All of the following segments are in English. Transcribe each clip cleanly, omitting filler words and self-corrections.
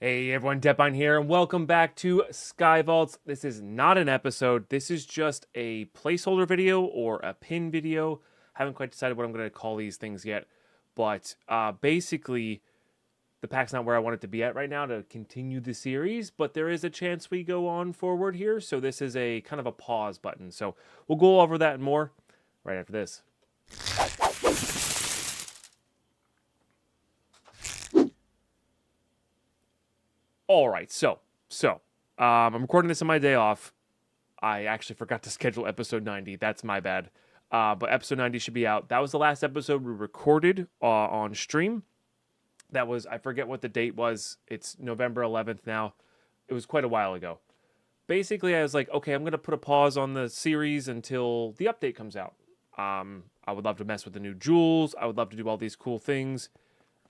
Hey everyone, Deadpine here, and welcome back to SkyVaults. This is not an episode. This is just a placeholder video or a pin video. Haven't quite decided what I'm going to call these things yet, but basically, the pack's not where I want it to be at right now to continue the series, but there is a chance we go on forward here. So this is a kind of a pause button. So we'll go over that and more right after this. All right, I'm recording this on my day off. I actually forgot to schedule episode 90. That's my bad. But episode 90 should be out. That was the last episode we recorded on stream. That was, I forget what the date was. It's November 11th now. It was quite a while ago. Basically, I was like, okay, I'm going to put a pause on the series until the update comes out. I would love to mess with the new jewels. I would love to do all these cool things.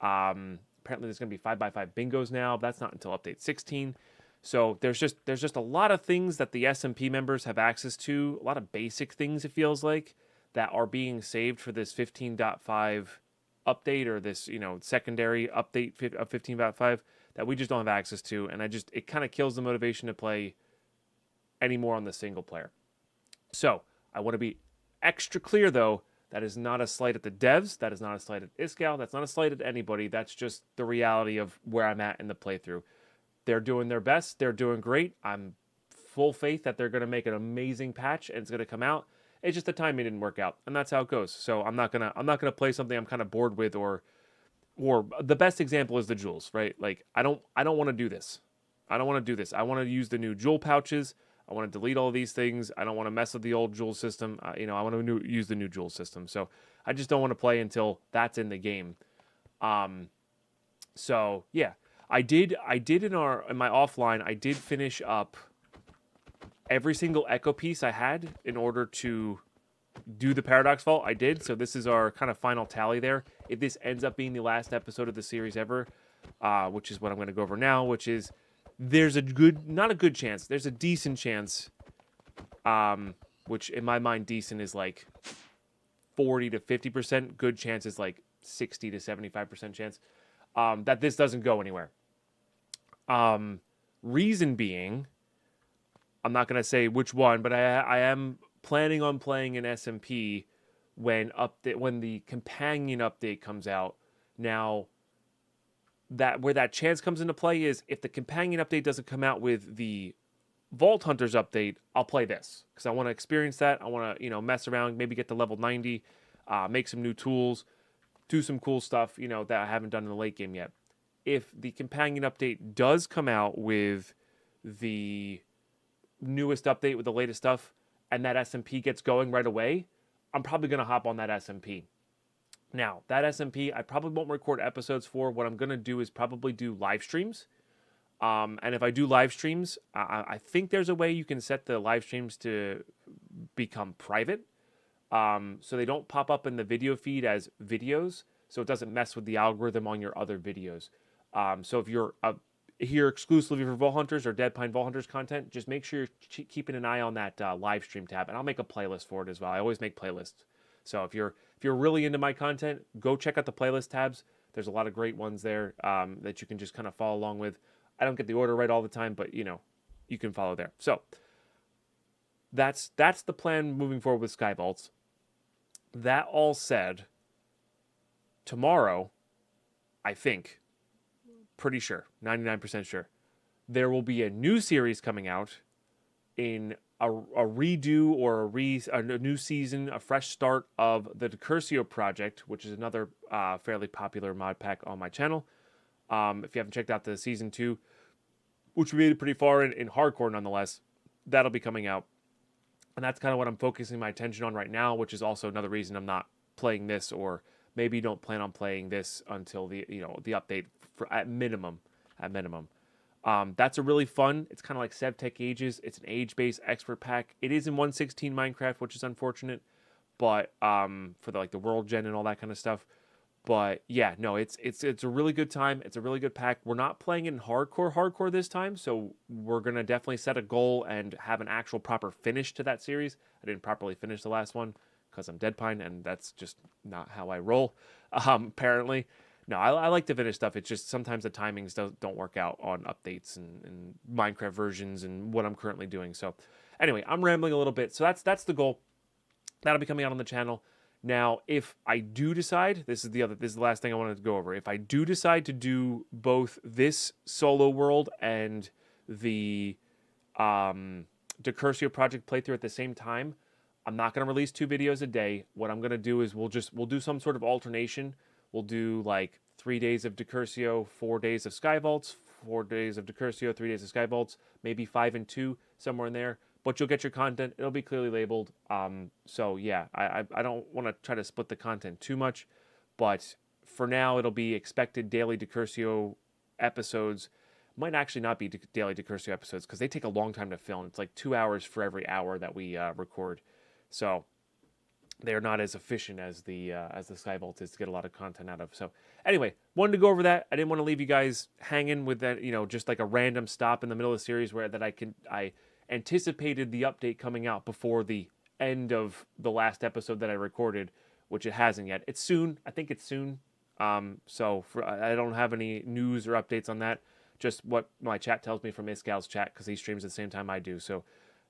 Apparently there's going to be 5x5 bingos now. That's not until update 16. So there's just a lot of things that the SMP members have access to, a lot of basic things it feels like that are being saved for this 15.5 update or this, secondary update of 15.5 that we just don't have access to, and it kind of kills the motivation to play anymore on the single player. So, I want to be extra clear though. That is not a slight at the devs. That is not a slight at Iskal. That's not a slight at anybody. That's just the reality of where I'm at in the playthrough. They're doing their best. They're doing great. I'm full faith that they're going to make an amazing patch and it's going to come out. It's just the timing didn't work out, and that's how it goes. So I'm not gonna play something I'm kind of bored with, or the best example is the jewels, right? Like I don't want to do this. I don't want to do this. I want to use the new jewel pouches. I want to delete all these things. I don't want to mess with the old jewel system. I want to use the new jewel system. So I just don't want to play until that's in the game. So yeah, I did in my offline. I did finish up every single echo piece I had in order to do the Paradox Vault. I did. So this is our kind of final tally there. If this ends up being the last episode of the series ever, which is what I'm going to go over now, which is there's not a good chance. There's a decent chance, which in my mind, decent is like 40 to 50%. Good chance is like 60 to 75% chance that this doesn't go anywhere. Reason being, I'm not going to say which one, but I am planning on playing an SMP when the companion update comes out. Now, that where that chance comes into play is if the companion update doesn't come out with the Vault Hunters update, I'll play this because I want to experience that. I want to mess around, maybe get to level 90, make some new tools, do some cool stuff that I haven't done in the late game yet. If the companion update does come out with the newest update with the latest stuff and that SMP gets going right away, I'm probably going to hop on that SMP. Now, that SMP, I probably won't record episodes for. What I'm going to do is probably do live streams. And if I do live streams, I think there's a way you can set the live streams to become private. So they don't pop up in the video feed as videos. So it doesn't mess with the algorithm on your other videos. So if you're here exclusively for Vault Hunters or Deadpine Vault Hunters content, just make sure you're keeping an eye on that live stream tab. And I'll make a playlist for it as well. I always make playlists. So if you're really into my content, go check out the playlist tabs. There's a lot of great ones there that you can just kind of follow along with. I don't get the order right all the time, but you can follow there. So that's the plan moving forward with SkyVaults. That all said, tomorrow, I think, pretty sure, 99% sure, there will be a new series coming out in a redo or a new season, a fresh start of the Decursio project, which is another fairly popular mod pack on my channel. If you haven't checked out the season 2, which we made it pretty far in hardcore nonetheless, that'll be coming out. And that's kind of what I'm focusing my attention on right now, which is also another reason I'm not playing this, or maybe don't plan on playing this until the update for at minimum. That's a really fun. It's kind of like SevTech Ages. It's an age-based expert pack. It is in 1.16 Minecraft, which is unfortunate, but for the world gen and all that kind of stuff. But yeah, no, it's a really good time. It's a really good pack. We're not playing in hardcore this time, so we're gonna definitely set a goal and have an actual proper finish to that series. I didn't properly finish the last one because I'm Deadpine, and that's just not how I roll. Apparently. No, I like to finish stuff. It's just sometimes the timings don't work out on updates and Minecraft versions and what I'm currently doing. So anyway, I'm rambling a little bit. So that's the goal. That'll be coming out on the channel. Now, if I do decide, this is the last thing I wanted to go over. If I do decide to do both this solo world and the Decursio project playthrough at the same time, I'm not going to release 2 videos a day. What I'm going to do is we'll do some sort of alternation. We'll do like 3 days of Decursio, 4 days of SkyVaults, 4 days of Decursio, 3 days of SkyVaults, maybe 5 and 2, somewhere in there. But you'll get your content. It'll be clearly labeled. So yeah, I don't want to try to split the content too much, but for now it'll be expected daily Decursio episodes. Might actually not be daily Decursio episodes because they take a long time to film. It's like 2 hours for every hour that we record. So they're not as efficient as the SkyVault is to get a lot of content out of. So anyway, wanted to go over that. I didn't want to leave you guys hanging with that, just like a random stop in the middle of the series where that I anticipated the update coming out before the end of the last episode that I recorded, which it hasn't yet. It's soon. I think it's soon. So I don't have any news or updates on that. Just what my chat tells me from Iscal's chat because he streams at the same time I do. So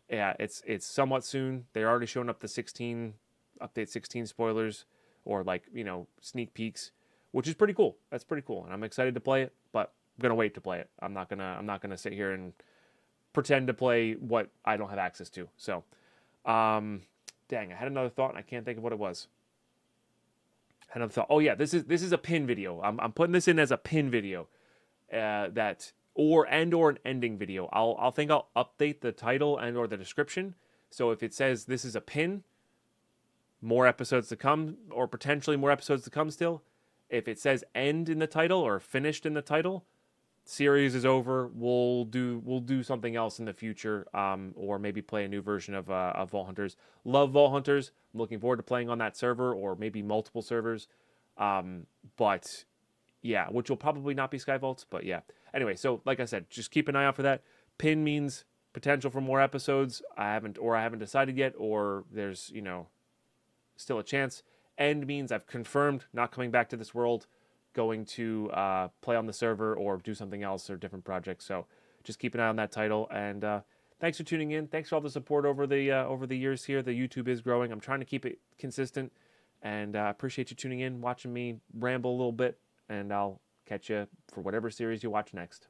yeah, it's somewhat soon. They're already showing up the update 16 spoilers or sneak peeks, which is pretty cool. That's pretty cool, and I'm excited to play it. But I'm gonna wait to play it. I'm not gonna sit here and pretend to play what I don't have access to. So, dang, I had another thought and I can't think of what it was. I had another thought. Oh yeah, this is a pin video. I'm putting this in as a pin video, or an ending video. I'll update the title and or the description. So if it says this is a pin, more episodes to come, or potentially more episodes to come still. If it says end in the title or finished in the title, series is over. We'll do something else in the future, or maybe play a new version of Vault Hunters. Love Vault Hunters. I'm looking forward to playing on that server or maybe multiple servers. But yeah, which will probably not be SkyVaults, but yeah. Anyway, so like I said, just keep an eye out for that. Pin means potential for more episodes. I haven't decided yet, or there's still a chance. End means I've confirmed not coming back to this world, going to play on the server or do something else or different projects. So just keep an eye on that title. And thanks for tuning in. Thanks for all the support over the years here. The YouTube is growing. I'm trying to keep it consistent, and appreciate you tuning in, watching me ramble a little bit. And I'll catch you for whatever series you watch next.